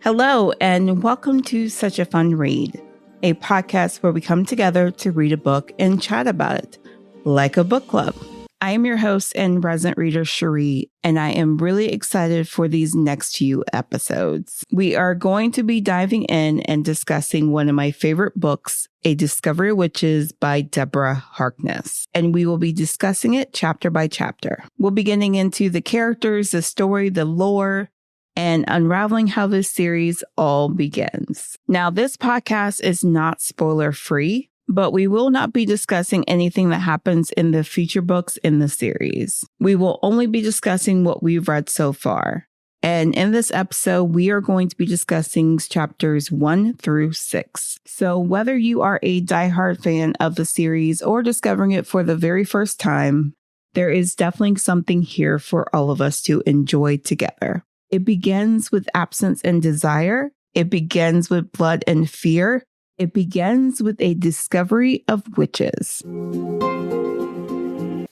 Hello, and welcome to Such a Fun Read, a podcast where we come together to read a book and chat about it, like a book club. I am your host and resident reader, Cherie, and I am really excited for these next few episodes. We are going to be diving in and discussing one of my favorite books, A Discovery of Witches by Deborah Harkness, and we will be discussing it chapter by chapter. We'll be getting into the characters, the story, the lore, and unraveling how this series all begins. Now, this podcast is not spoiler-free, but we will not be discussing anything that happens in the future books in the series. We will only be discussing what we've read so far. And in this episode, we are going to be discussing chapters 1 through 6. So whether you are a diehard fan of the series or discovering it for the very first time, there is definitely something here for all of us to enjoy together. It begins with absence and desire. It begins with blood and fear. It begins with a discovery of witches.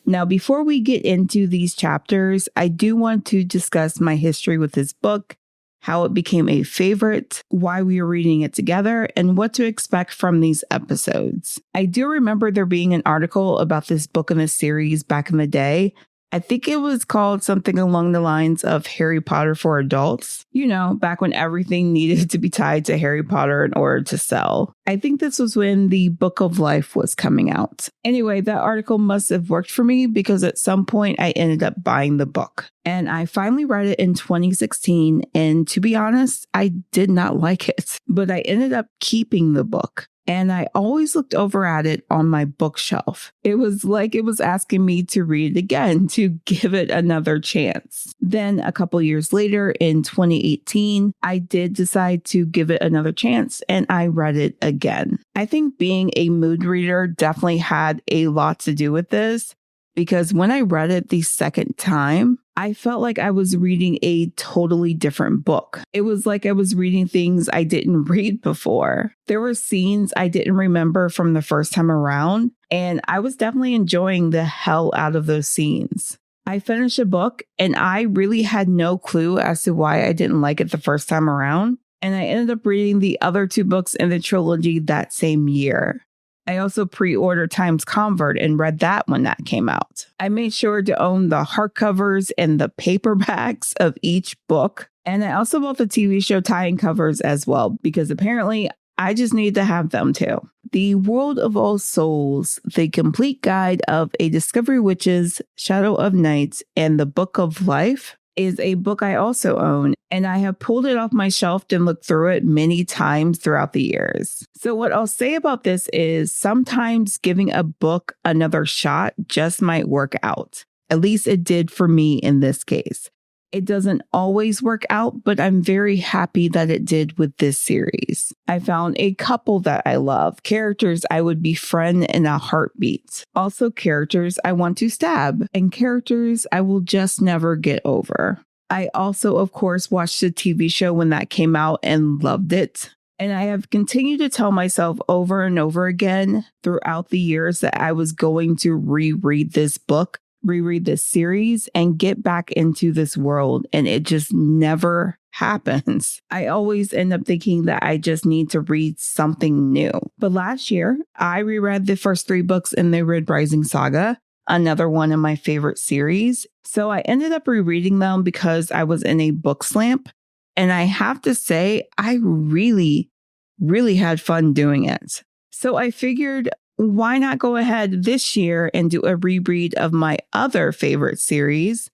Now, before we get into these chapters, I do want to discuss my history with this book, how it became a favorite, why we are reading it together, and what to expect from these episodes. I do remember there being an article about this book in this series back in the day. I think it was called something along the lines of Harry Potter for adults. You know, back when everything needed to be tied to Harry Potter in order to sell. I think this was when the Book of Life was coming out. Anyway, that article must have worked for me because at some point I ended up buying the book. And I finally read it in 2016. And to be honest, I did not like it, but I ended up keeping the book. And I always looked over at it on my bookshelf. It was like it was asking me to read it again, to give it another chance. Then a couple years later in 2018, I did decide to give it another chance and I read it again. I think being a mood reader definitely had a lot to do with this because when I read it the second time, I felt like I was reading a totally different book. It was like I was reading things I didn't read before. There were scenes I didn't remember from the first time around, and I was definitely enjoying the hell out of those scenes. I finished a book, and I really had no clue as to why I didn't like it the first time around, and I ended up reading the other two books in the trilogy that same year. I also pre-ordered Times Convert and read that when that came out. I made sure to own the hardcovers and the paperbacks of each book. And I also bought the TV show tie-in covers as well, because apparently I just need to have them too. The World of All Souls, the complete guide of A Discovery of Witches, Shadow of Night, and the Book of Life is a book I also own, and I have pulled it off my shelf and looked through it many times throughout the years. So what I'll say about this is sometimes giving a book another shot just might work out. At least it did for me in this case. It doesn't always work out, but I'm very happy that it did with this series. I found a couple that I love, characters I would befriend in a heartbeat. Also characters I want to stab, and characters I will just never get over. I also, of course, watched the TV show when that came out and loved it. And I have continued to tell myself over and over again throughout the years that I was going to reread this book, reread this series, and get back into this world. And it just never happens. I always end up thinking that I just need to read something new. But last year, I reread the first 3 books in the Red Rising saga, another one of my favorite series. So I ended up rereading them because I was in a book slump. And I have to say, I really had fun doing it. So I figured, why not go ahead this year and do a reread of my other favorite series?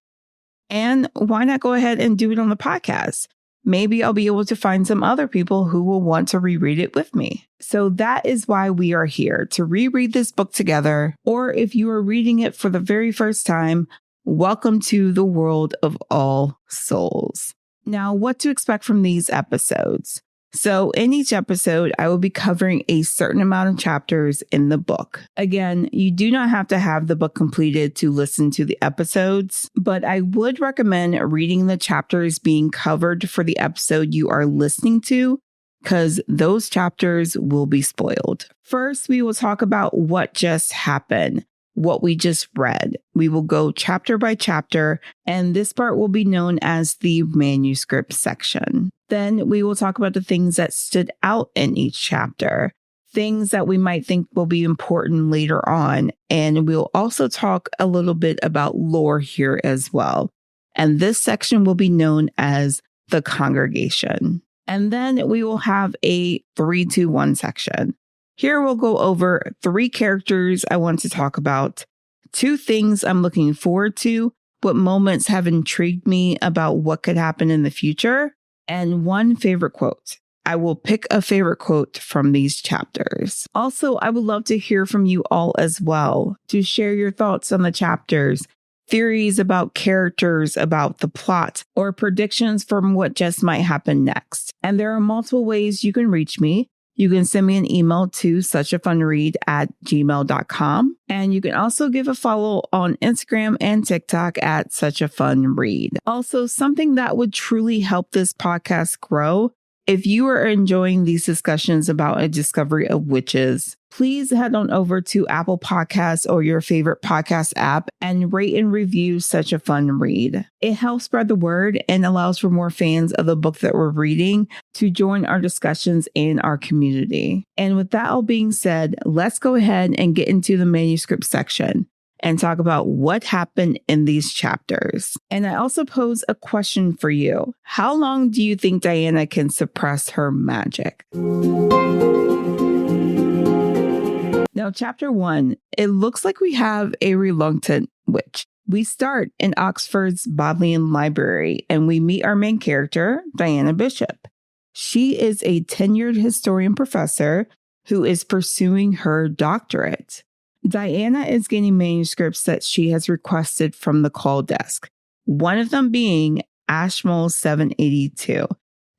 And why not go ahead and do it on the podcast? Maybe I'll be able to find some other people who will want to reread it with me. So that is why we are here, to reread this book together. Or if you are reading it for the very first time, welcome to the World of All Souls. Now, what to expect from these episodes? So in each episode, I will be covering a certain amount of chapters in the book. Again, you do not have to have the book completed to listen to the episodes, but I would recommend reading the chapters being covered for the episode you are listening to, because those chapters will be spoiled. First, we will talk about what just happened, what we just read. We will go chapter by chapter, and this part will be known as the manuscript section. Then we will talk about the things that stood out in each chapter, things that we might think will be important later on. And we'll also talk a little bit about lore here as well. And this section will be known as the congregation. And then we will have a 3-2-1 section. Here we'll go over 3 characters I want to talk about, 2 things I'm looking forward to, what moments have intrigued me about what could happen in the future, and 1 favorite quote. I will pick a favorite quote from these chapters. Also, I would love to hear from you all as well, to share your thoughts on the chapters, theories about characters, about the plot, or predictions from what just might happen next. And there are multiple ways you can reach me. You can send me an email to suchafunread@gmail.com. And you can also give a follow on Instagram and TikTok at suchafunread. Also, something that would truly help this podcast grow, if you are enjoying these discussions about a discovery of witches, please head on over to Apple Podcasts or your favorite podcast app and rate and review Such a Fun Read. It helps spread the word and allows for more fans of the book that we're reading to join our discussions in our community. And with that all being said, let's go ahead and get into the manuscript section and talk about what happened in these chapters. And I also pose a question for you. How long do you think Diana can suppress her magic? Now, chapter 1, it looks like we have a reluctant witch. We start in Oxford's Bodleian Library and we meet our main character, Diana Bishop. She is a tenured historian professor who is pursuing her doctorate. Diana is getting manuscripts that she has requested from the call desk, one of them being Ashmole 782.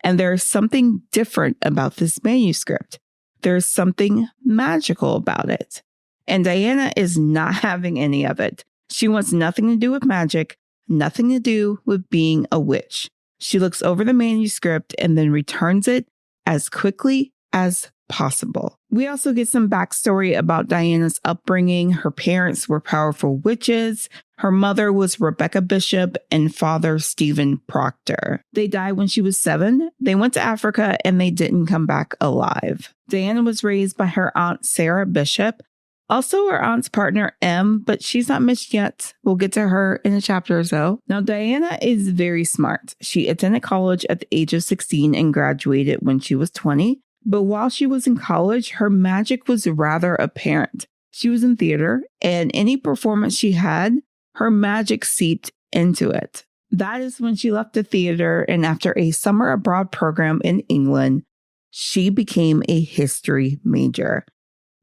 And there's something different about this manuscript. There's something magical about it. And Diana is not having any of it. She wants nothing to do with magic, nothing to do with being a witch. She looks over the manuscript and then returns it as quickly as possible. We also get some backstory about Diana's upbringing. Her parents were powerful witches. Her mother was Rebecca Bishop and father Stephen Proctor. They died when she was 7. They went to Africa and they didn't come back alive. Diana was raised by her aunt Sarah Bishop, also her aunt's partner M, but she's not mentioned yet. We'll get to her in a chapter or so. Now, Diana is very smart. She attended college at the age of 16 and graduated when she was 20. But while she was in college, her magic was rather apparent. She was in theater, and any performance she had, her magic seeped into it. That is when she left the theater, and after a summer abroad program in England, she became a history major.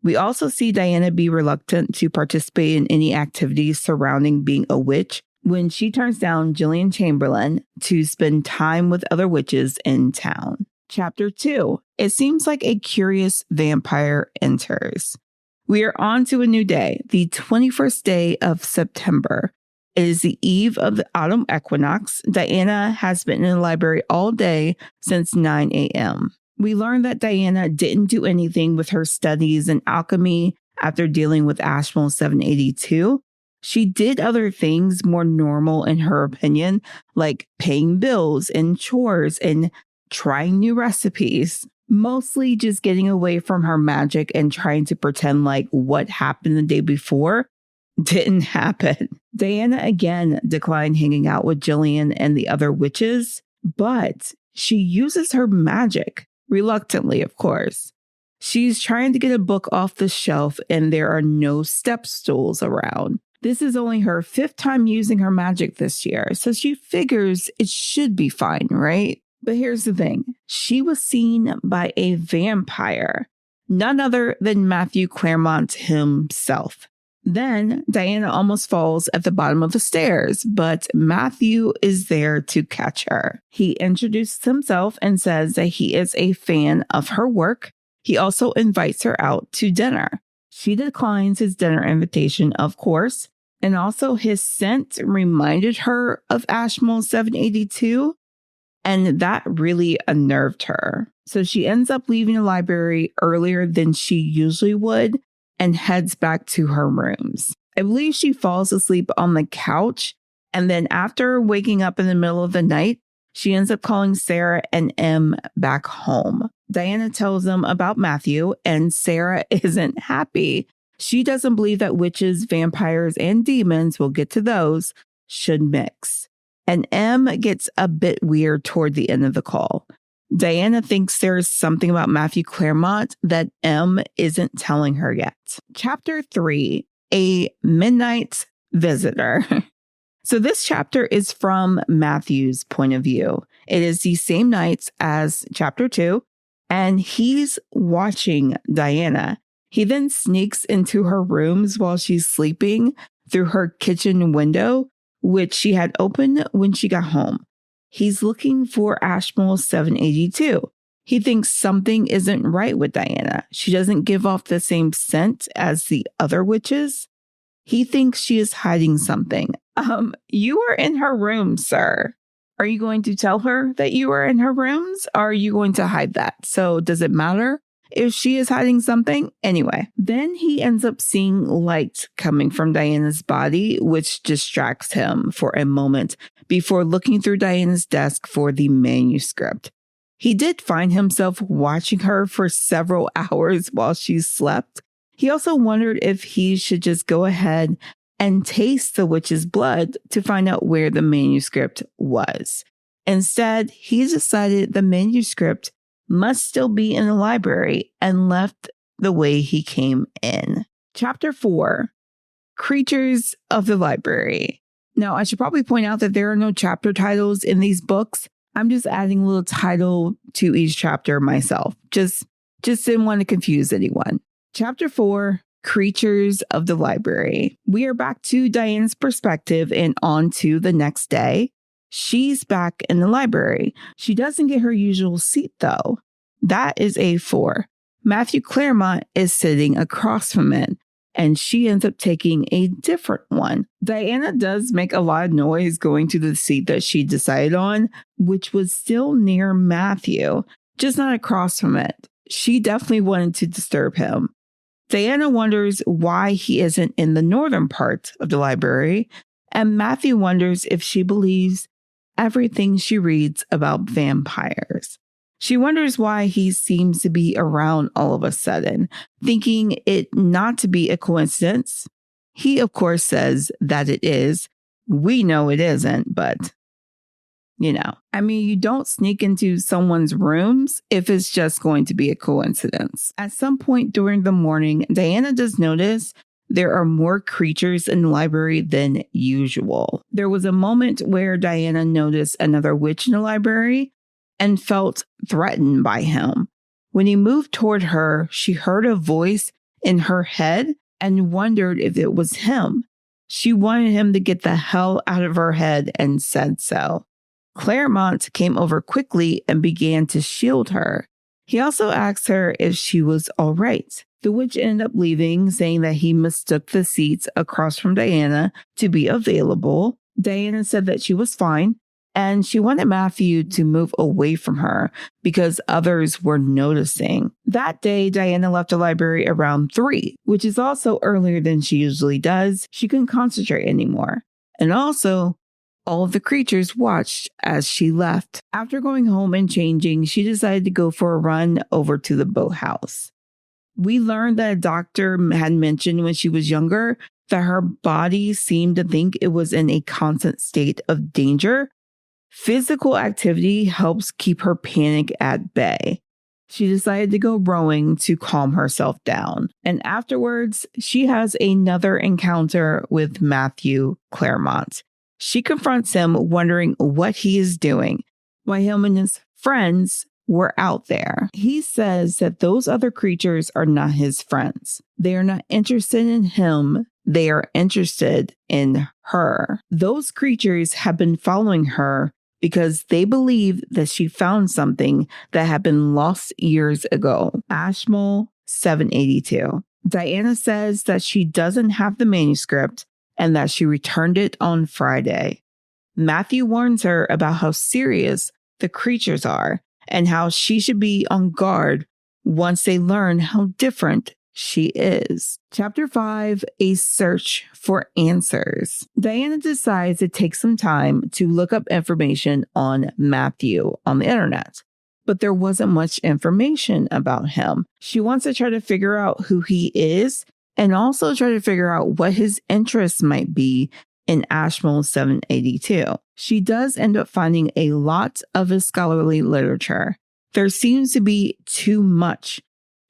We also see Diana be reluctant to participate in any activities surrounding being a witch when she turns down Gillian Chamberlain to spend time with other witches in town. Chapter 2. It seems like a curious vampire enters. We are on to a new day, the 21st day of September. It is the eve of the autumn equinox. Diana has been in the library all day since 9 a.m. We learn that Diana didn't do anything with her studies in alchemy after dealing with Ashmole 782. She did other things more normal in her opinion, like paying bills and chores and trying new recipes, mostly just getting away from her magic and trying to pretend like what happened the day before didn't happen. Diana again declined hanging out with Gillian and the other witches, but she uses her magic, reluctantly, of course. She's trying to get a book off the shelf and there are no step stools around. This is only her 5th time using her magic this year, so she figures it should be fine, right? But here's the thing. She was seen by a vampire, none other than Matthew Clairmont himself. Then Diana almost falls at the bottom of the stairs, but Matthew is there to catch her. He introduces himself and says that he is a fan of her work. He also invites her out to dinner. She declines his dinner invitation, of course, and also his scent reminded her of Ashmole 782. And that really unnerved her. So she ends up leaving the library earlier than she usually would and heads back to her rooms. I believe she falls asleep on the couch. And then after waking up in the middle of the night, She ends up calling Sarah and Em back home. Diana tells them about Matthew, and Sarah isn't happy. She doesn't believe that witches, vampires, and demons, we'll get to those, should mix. And Em gets a bit weird toward the end of the call. Diana thinks there's something about Matthew Clairmont that Em isn't telling her yet. Chapter 3, A Midnight Visitor. So this chapter is from Matthew's point of view. It is the same nights as chapter 2, and he's watching Diana. He then sneaks into her rooms while she's sleeping through her kitchen window, which she had opened when she got home. He's looking for Ashmole 782. He thinks something isn't right with Diana. She doesn't give off the same scent as the other witches. He thinks she is hiding something. You were in her room, sir. Are you going to tell her that you were in her rooms? Or are you going to hide that? So does it matter if she is hiding something? Anyway, then he ends up seeing light coming from Diana's body, which distracts him for a moment before looking through Diana's desk for the manuscript. He did find himself watching her for several hours while she slept. He also wondered if he should just go ahead and taste the witch's blood to find out where the manuscript was. Instead, he decided the manuscript must still be in the library and left the way he came in. Chapter 4, Creatures of the Library. Now, I should probably point out that there are no chapter titles in these books. I'm just adding a little title to each chapter myself. Just didn't want to confuse anyone. Chapter 4, Creatures of the Library. We are back to Diana's perspective and on to the next day. She's back in the library. She doesn't get her usual seat, though. That is A4. Matthew Clairmont is sitting across from it, and she ends up taking a different one. Diana does make a lot of noise going to the seat that she decided on, which was still near Matthew, just not across from it. She definitely wanted to disturb him. Diana wonders why he isn't in the northern part of the library, and Matthew wonders if she believes everything she reads about vampires. She wonders why he seems to be around all of a sudden, thinking it not to be a coincidence. He, of course, says that it is. We know it isn't, but you don't sneak into someone's rooms if it's just going to be a coincidence. At some point during the morning, Diana does notice there are more creatures in the library than usual. There was a moment where Diana noticed another witch in the library and felt threatened by him. When he moved toward her, she heard a voice in her head and wondered if it was him. She wanted him to get the hell out of her head and said so. Clairmont came over quickly and began to shield her. He also asked her if she was all right. The witch ended up leaving, saying that he mistook the seats across from Diana to be available. Diana said that she was fine, and she wanted Matthew to move away from her because others were noticing. That day, Diana left the library around 3, which is also earlier than she usually does. She couldn't concentrate anymore. And also, all of the creatures watched as she left. After going home and changing, she decided to go for a run over to the boathouse. We learned that a doctor had mentioned when she was younger that her body seemed to think it was in a constant state of danger. Physical activity helps keep her panic at bay. She decided to go rowing to calm herself down. And afterwards, she has another encounter with Matthew Clairmont. She confronts him, wondering what he is doing, why him and his friends were out there. He says that those other creatures are not his friends. They are not interested in him. They are interested in her. Those creatures have been following her because they believe that she found something that had been lost years ago. Ashmole 782. Diana says that she doesn't have the manuscript and that she returned it on Friday. Matthew warns her about how serious the creatures are and how she should be on guard once they learn how different she is. Chapter 5, A Search for Answers. Diana decides to take some time to look up information on Matthew on the internet. But there wasn't much information about him. She wants to try to figure out who he is and also try to figure out what his interests might be in Ashmole 782. She does end up finding a lot of his scholarly literature. There seems to be too much.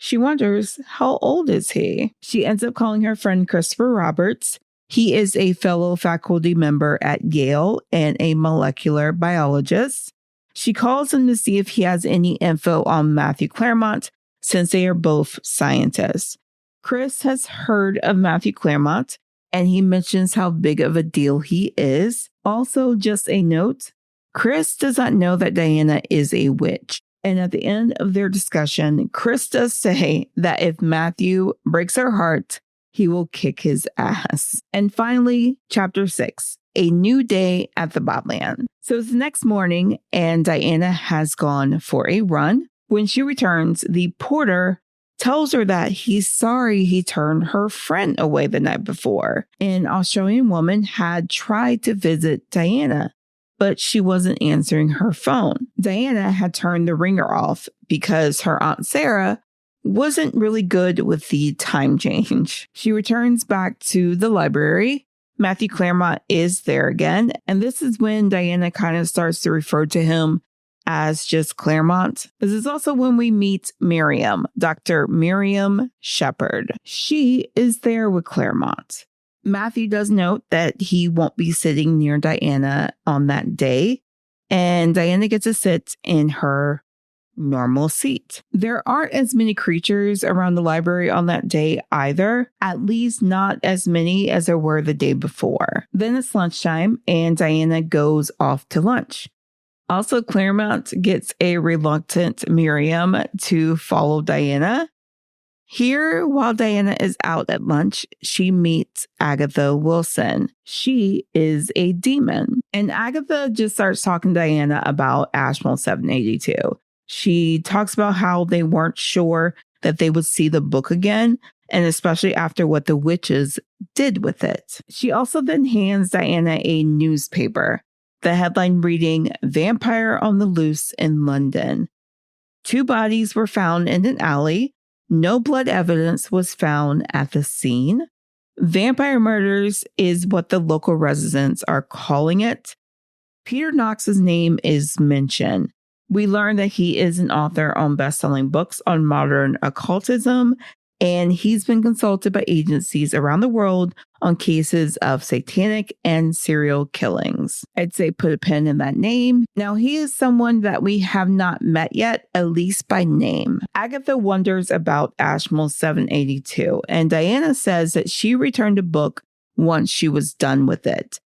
She wonders, how old is he? She ends up calling her friend Christopher Roberts. He is a fellow faculty member at Yale and a molecular biologist. She calls him to see if he has any info on Matthew Clairmont, since they are both scientists. Chris has heard of Matthew Clairmont, and he mentions how big of a deal he is. Also, just a note, Chris does not know that Diana is a witch. And at the end of their discussion, Chris does say that if Matthew breaks her heart, he will kick his ass. And finally, chapter 6, A New Day at the Bodleian. So it's the next morning, and Diana has gone for a run. When she returns, the porter tells her that he's sorry he turned her friend away the night before. An Australian woman had tried to visit Diana, but she wasn't answering her phone. Diana had turned the ringer off because her Aunt Sarah wasn't really good with the time change. She returns back to the library. Matthew Clairmont is there again, and this is when Diana kind of starts to refer to him as just Clairmont. This is also when we meet Miriam, Dr. Miriam Shepherd. She is there with Clairmont. Matthew does note that he won't be sitting near Diana on that day, and Diana gets to sit in her normal seat. There aren't as many creatures around the library on that day either, at least not as many as there were the day before. Then it's lunchtime, and Diana goes off to lunch. Also, Clairmont gets a reluctant Miriam to follow Diana. Here, while Diana is out at lunch, she meets Agatha Wilson. She is a demon. And Agatha just starts talking to Diana about Ashmole 782. She talks about how they weren't sure that they would see the book again, and especially after what the witches did with it. She also then hands Diana a newspaper. The headline reading, Vampire on the Loose in London. 2 bodies were found in an alley. No blood evidence was found at the scene. Vampire murders is what the local residents are calling it. Peter Knox's name is mentioned. We learn that he is an author on best-selling books on modern occultism, and he's been consulted by agencies around the world on cases of satanic and serial killings. I'd say put a pin in that name. Now, he is someone that we have not met yet, at least by name. Agatha wonders about Ashmole 782, and Diana says that she returned a book once she was done with it.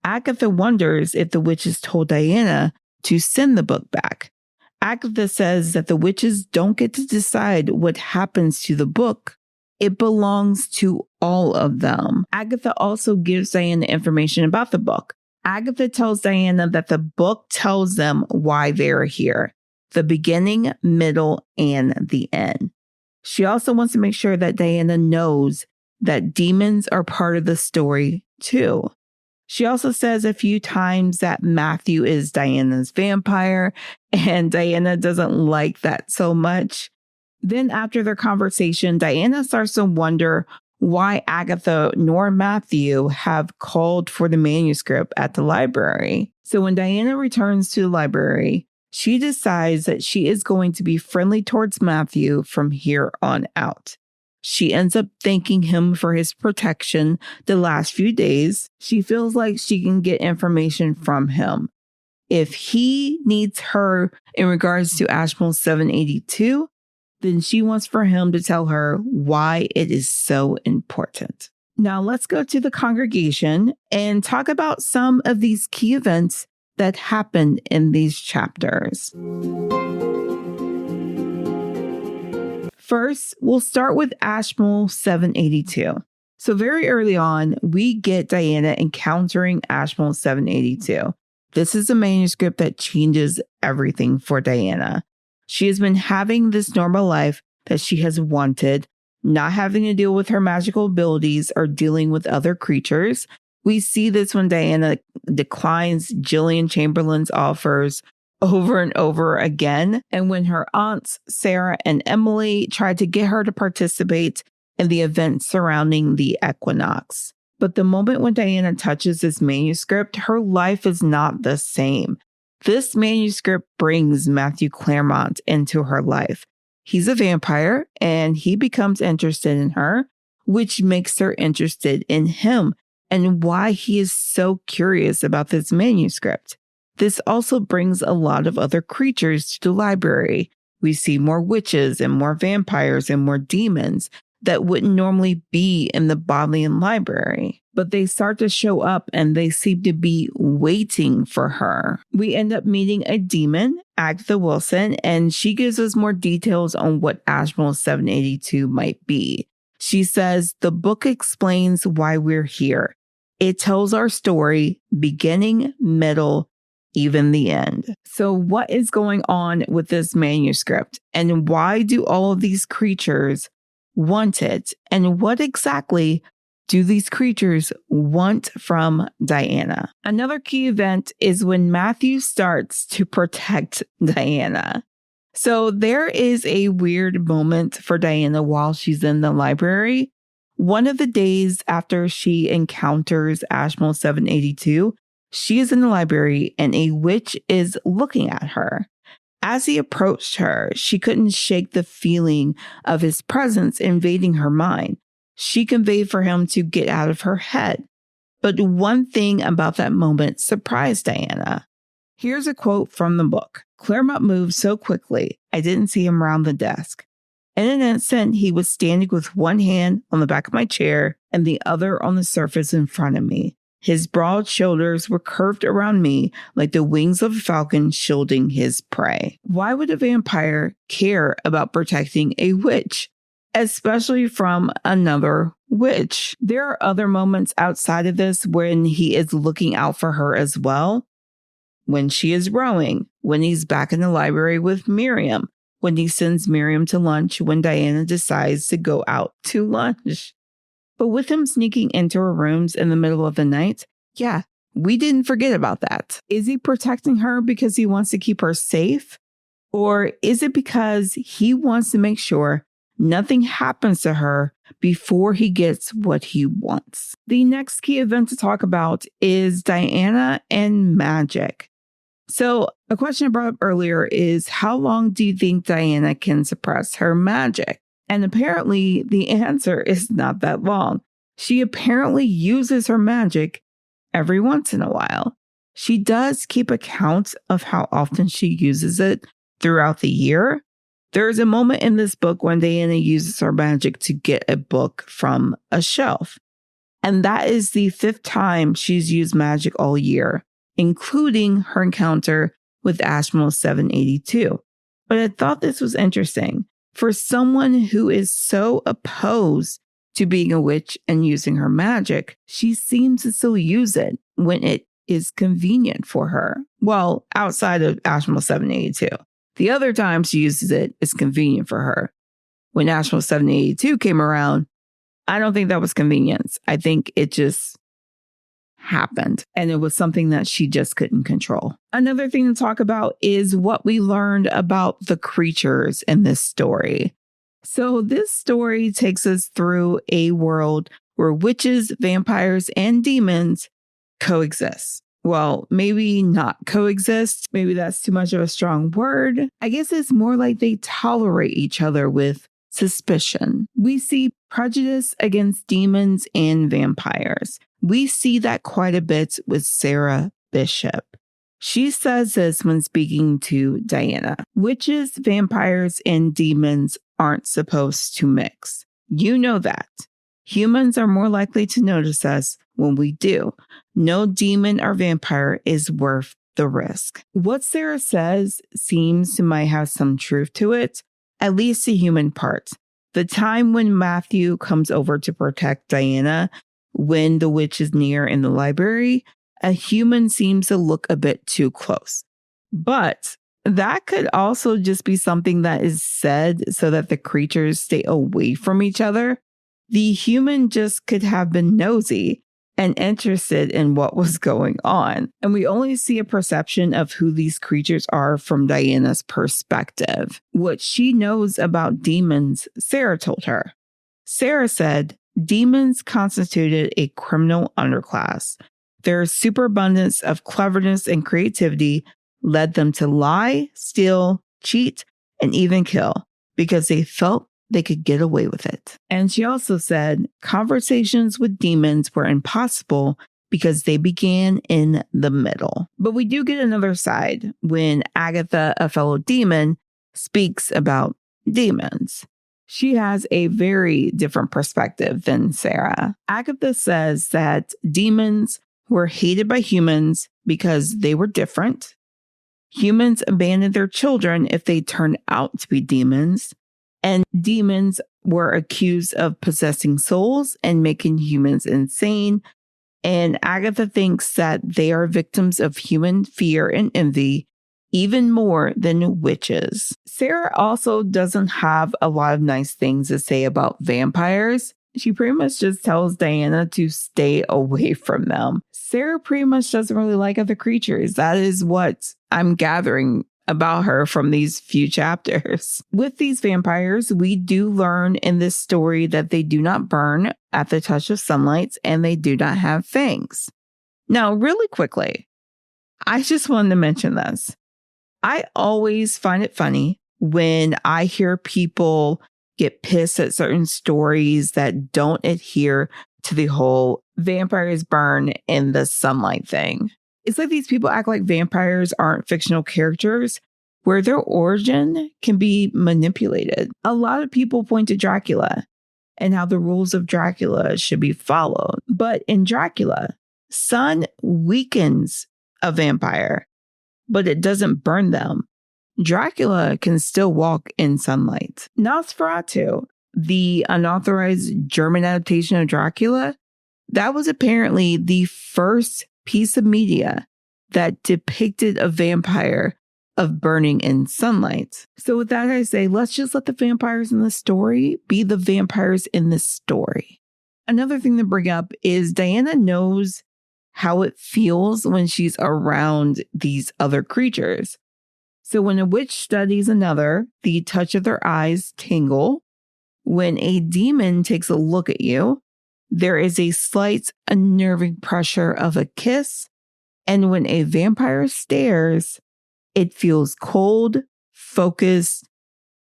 Agatha wonders if the witches told Diana to send the book back. Agatha says that the witches don't get to decide what happens to the book. It belongs to all of them. Agatha also gives Diana information about the book. Agatha tells Diana that the book tells them why they're here, the beginning, middle, and the end. She also wants to make sure that Diana knows that demons are part of the story too. She also says a few times that Matthew is Diana's vampire, and Diana doesn't like that so much. Then after their conversation, Diana starts to wonder why Agatha nor Matthew have called for the manuscript at the library. So when Diana returns to the library, she decides that she is going to be friendly towards Matthew from here on out. She ends up thanking him for his protection the last few days. She feels like she can get information from him. If he needs her in regards to Ashmole 782, then she wants for him to tell her why it is so important. Now let's go to the congregation and talk about some of these key events that happened in these chapters. First, we'll start with Ashmole 782. So very early on, we get Diana encountering Ashmole 782. This is a manuscript that changes everything for Diana. She has been having this normal life that she has wanted, not having to deal with her magical abilities or dealing with other creatures. We see this when Diana declines Gillian Chamberlain's offers over and over again, and when her aunts, Sarah and Emily, tried to get her to participate in the events surrounding the equinox. But the moment when Diana touches this manuscript, her life is not the same. This manuscript brings Matthew Clairmont into her life. He's a vampire, and he becomes interested in her, which makes her interested in him and why he is so curious about this manuscript. This also brings a lot of other creatures to the library. We see more witches and more vampires and more demons that wouldn't normally be in the Bodleian Library. But they start to show up and they seem to be waiting for her. We end up meeting a demon, Agatha Wilson, and she gives us more details on what Ashmole 782 might be. She says, the book explains why we're here. It tells our story, beginning, middle, even the end. So what is going on with this manuscript? And why do all of these creatures want it? And what exactly do these creatures want from Diana? Another key event is when Matthew starts to protect Diana. So there is a weird moment for Diana while she's in the library. One of the days after she encounters Ashmole 782, she is in the library and a witch is looking at her. As he approached her, she couldn't shake the feeling of his presence invading her mind. She conveyed for him to get out of her head. But one thing about that moment surprised Diana. Here's a quote from the book. Clairmont moved so quickly, I didn't see him round the desk. In an instant, he was standing with one hand on the back of my chair and the other on the surface in front of me. His broad shoulders were curved around me like the wings of a falcon shielding his prey. Why would a vampire care about protecting a witch, especially from another witch? There are other moments outside of this when he is looking out for her as well. When she is rowing, when he's back in the library with Miriam, when he sends Miriam to lunch, when Diana decides to go out to lunch. But with him sneaking into her rooms in the middle of the night, yeah, we didn't forget about that. Is he protecting her because he wants to keep her safe? Or is it because he wants to make sure nothing happens to her before he gets what he wants? The next key event to talk about is Diana and magic. So a question I brought up earlier is, how long do you think Diana can suppress her magic? And apparently the answer is not that long. She apparently uses her magic every once in a while. She does keep account of how often she uses it throughout the year. There is a moment in this book when Diana uses her magic to get a book from a shelf. And that is the 5th time she's used magic all year, including her encounter with Ashmole 782. But I thought this was interesting. For someone who is so opposed to being a witch and using her magic, she seems to still use it when it is convenient for her. Well, outside of Ashmole 782. The other time she uses it is convenient for her. When Ashmole 782 came around, I don't think that was convenience. I think it just happened and it was something that she just couldn't control. Another thing to talk about is what we learned about the creatures in this story. So this story takes us through a world where witches, vampires, and demons coexist. Well, maybe not coexist. Maybe that's too much of a strong word. I guess it's more like they tolerate each other with suspicion. We see prejudice against demons and vampires. We see that quite a bit with Sarah Bishop. She says this when speaking to Diana. Witches, vampires, and demons aren't supposed to mix. You know that. Humans are more likely to notice us when we do. No demon or vampire is worth the risk. What Sarah says seems to might have some truth to it, at least the human part. The time when Matthew comes over to protect Diana, when the witch is near in the library, a human seems to look a bit too close. But that could also just be something that is said so that the creatures stay away from each other. The human just could have been nosy and interested in what was going on. And we only see a perception of who these creatures are from Diana's perspective. What she knows about demons, Sarah told her. Sarah said, demons constituted a criminal underclass. Their superabundance of cleverness and creativity led them to lie, steal, cheat, and even kill because they felt they could get away with it. And she also said conversations with demons were impossible because they began in the middle. But we do get another side when Agatha, a fellow demon, speaks about demons. She has a very different perspective than Sarah. Agatha says that demons were hated by humans because they were different. Humans abandoned their children if they turned out to be demons. And demons were accused of possessing souls and making humans insane. And Agatha thinks that they are victims of human fear and envy, even more than witches. Sarah also doesn't have a lot of nice things to say about vampires. She pretty much just tells Diana to stay away from them. Sarah pretty much doesn't really like other creatures. That is what I'm gathering about her from these few chapters. With these vampires, we do learn in this story that they do not burn at the touch of sunlight and they do not have fangs. Now, really quickly, I just wanted to mention this. I always find it funny when I hear people get pissed at certain stories that don't adhere to the whole vampires burn in the sunlight thing. It's like these people act like vampires aren't fictional characters where their origin can be manipulated. A lot of people point to Dracula and how the rules of Dracula should be followed. But in Dracula, sun weakens a vampire, but it doesn't burn them. Dracula can still walk in sunlight. Nosferatu, the unauthorized German adaptation of Dracula, that was apparently the first piece of media that depicted a vampire of burning in sunlight. So with that, I say, let's just let the vampires in the story be the vampires in the story. Another thing to bring up is Diana knows how it feels when she's around these other creatures. So when a witch studies another, the touch of their eyes tingle. When a demon takes a look at you, there is a slight unnerving pressure of a kiss. And when a vampire stares, it feels cold, focused,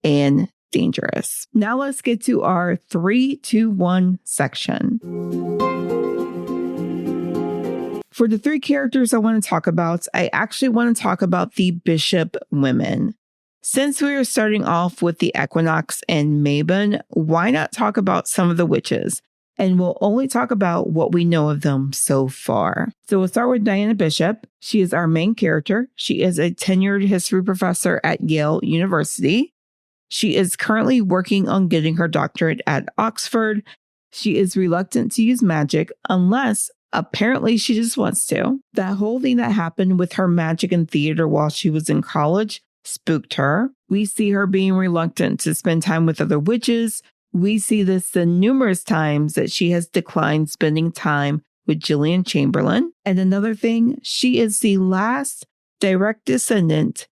and dangerous. Now let's get to our 3, 2, 1 section. For the 3 characters I want to talk about, I actually want to talk about the bishop women. Since we are starting off with the Equinox and Mabon, why not talk about some of the witches? And we'll only talk about what we know of them so far. So we'll start with Diana Bishop. She is our main character. She is a tenured history professor at Yale University. She is currently working on getting her doctorate at Oxford. She is reluctant to use magic unless apparently she just wants to. That whole thing that happened with her magic in theater while she was in college spooked her. We see her being reluctant to spend time with other witches. We see this the numerous times that she has declined spending time with Gillian Chamberlain. And another thing, she is the last direct descendant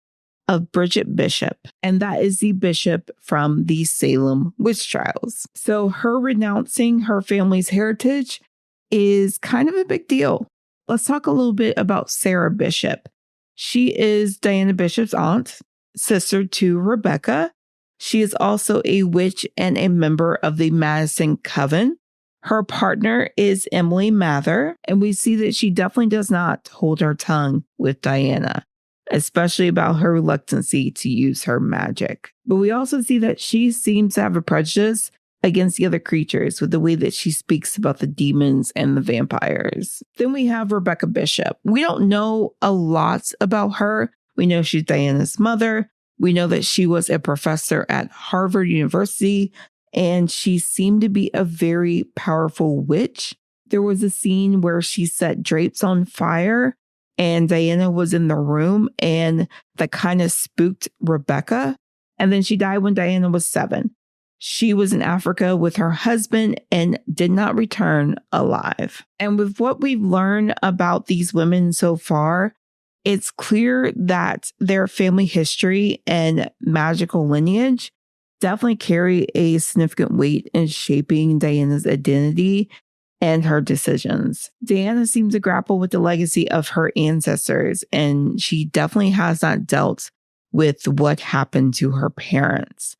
of Bridget Bishop, and that is the bishop from the Salem witch trials. So her renouncing her family's heritage is kind of a big deal. Let's talk a little bit about Sarah Bishop. She is Diana Bishop's aunt, sister to Rebecca. She is also a witch and a member of the Madison Coven. Her partner is Emily Mather, and we see that she definitely does not hold her tongue with Diana, especially about her reluctancy to use her magic. But we also see that she seems to have a prejudice against the other creatures with the way that she speaks about the demons and the vampires. Then we have Rebecca Bishop. We don't know a lot about her. We know she's Diana's mother. We know that she was a professor at Harvard University, and she seemed to be a very powerful witch. There was a scene where she set drapes on fire and Diana was in the room, and that kind of spooked Rebecca. And then she died when Diana was 7. She was in Africa with her husband and did not return alive. And with what we've learned about these women so far, it's clear that their family history and magical lineage definitely carry a significant weight in shaping Diana's identity and her decisions. Diana seems to grapple with the legacy of her ancestors, and she definitely has not dealt with what happened to her parents.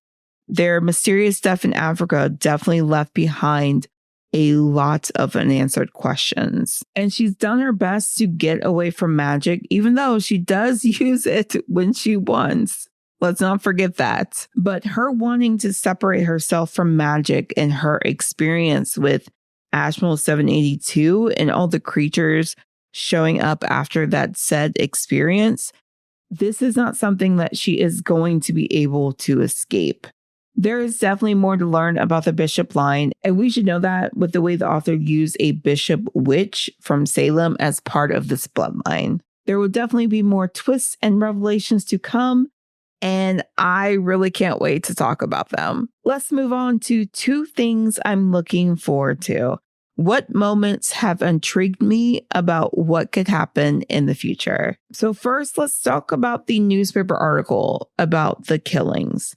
Their mysterious death in Africa definitely left behind a lot of unanswered questions. And she's done her best to get away from magic, even though she does use it when she wants. Let's not forget that. But her wanting to separate herself from magic and her experience with Ashmole 782 and all the creatures showing up after that said experience, this is not something that she is going to be able to escape. There is definitely more to learn about the bishop line, and we should know that with the way the author used a bishop witch from Salem as part of this bloodline. There will definitely be more twists and revelations to come, and I really can't wait to talk about them. Let's move on to 2 things I'm looking forward to. What moments have intrigued me about what could happen in the future? So first, let's talk about the newspaper article about the killings.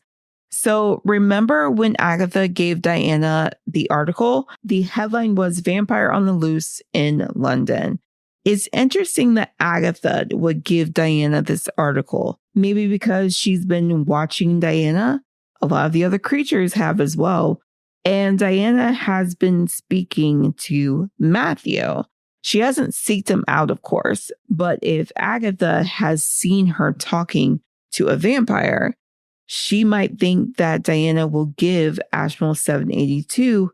So remember when Agatha gave Diana the article? The headline was Vampire on the Loose in London. It's interesting that Agatha would give Diana this article. Maybe because she's been watching Diana. A lot of the other creatures have as well. And Diana has been speaking to Matthew. She hasn't seeked him out, of course. But if Agatha has seen her talking to a vampire, she might think that Diana will give Ashmole 782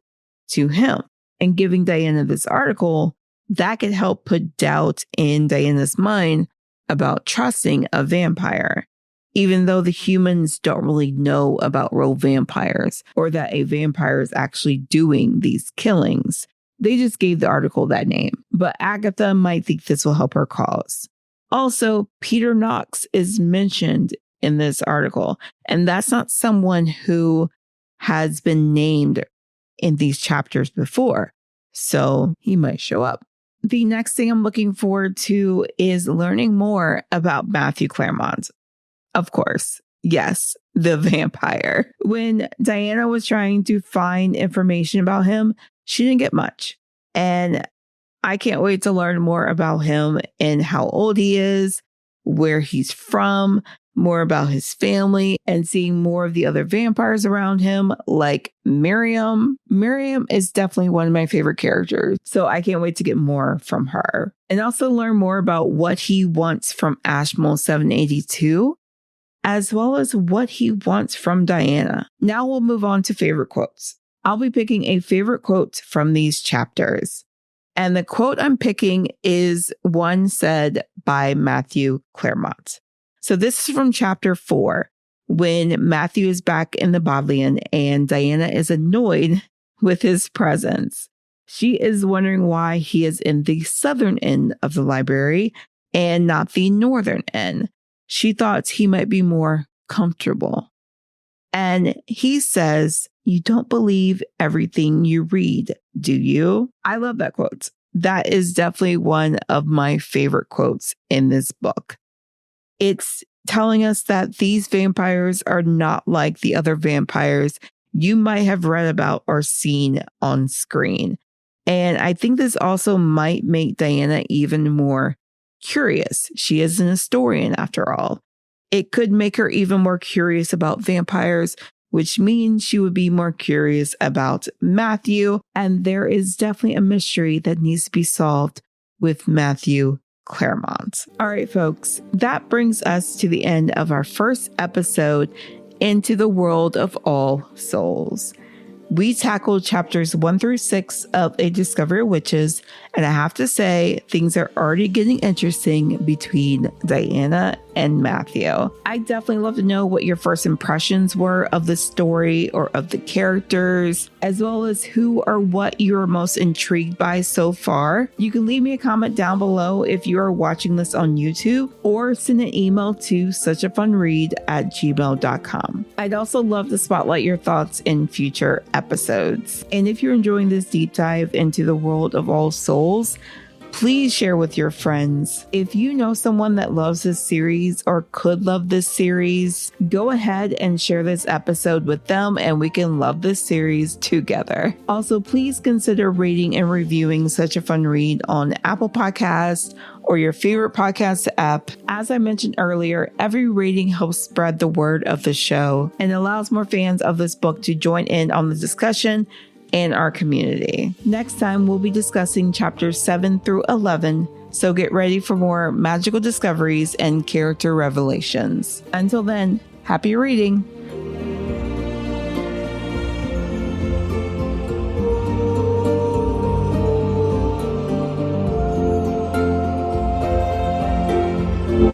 to him. And giving Diana this article, that could help put doubt in Diana's mind about trusting a vampire, even though the humans don't really know about real vampires or that a vampire is actually doing these killings. They just gave the article that name. But Agatha might think this will help her cause. Also, Peter Knox is mentioned in this article, and that's not someone who has been named in these chapters before, so he might show up. The next thing I'm looking forward to is learning more about Matthew Clairmont. Of course, yes, the vampire. When Diana was trying to find information about him, she didn't get much, and I can't wait to learn more about him and how old he is, where he's from, more about his family, and seeing more of the other vampires around him, like Miriam. Miriam is definitely one of my favorite characters, so I can't wait to get more from her. And also learn more about what he wants from Ashmole 782, as well as what he wants from Diana. Now we'll move on to favorite quotes. I'll be picking a favorite quote from these chapters. And the quote I'm picking is one said by Matthew Clairmont. So this is from chapter 4, when Matthew is back in the Bodleian and Diana is annoyed with his presence. She is wondering why he is in the southern end of the library and not the northern end. She thought he might be more comfortable. And he says, "You don't believe everything you read, do you?" I love that quote. That is definitely one of my favorite quotes in this book. It's telling us that these vampires are not like the other vampires you might have read about or seen on screen. And I think this also might make Diana even more curious. She is an historian after all. It could make her even more curious about vampires, which means she would be more curious about Matthew. And there is definitely a mystery that needs to be solved with Matthew Clairmont. All right, folks, that brings us to the end of our first episode into the world of All Souls. We tackled chapters 1 through 6 of A Discovery of Witches, and I have to say, things are already getting interesting between Diana and Matthew. I'd definitely love to know what your first impressions were of the story or of the characters, as well as who or what you are most intrigued by so far. You can leave me a comment down below if you are watching this on YouTube, or send an email to suchafunread@gmail.com. I'd also love to spotlight your thoughts in future episodes. And if you're enjoying this deep dive into the world of All Souls, please share with your friends. If you know someone that loves this series or could love this series, go ahead and share this episode with them and we can love this series together. Also, please consider rating and reviewing Such a Fun Read on Apple Podcasts or your favorite podcast app. As I mentioned earlier, every rating helps spread the word of the show and allows more fans of this book to join in on the discussion in our community. Next time, we'll be discussing chapters 7 through 11, so get ready for more magical discoveries and character revelations. Until then, happy reading!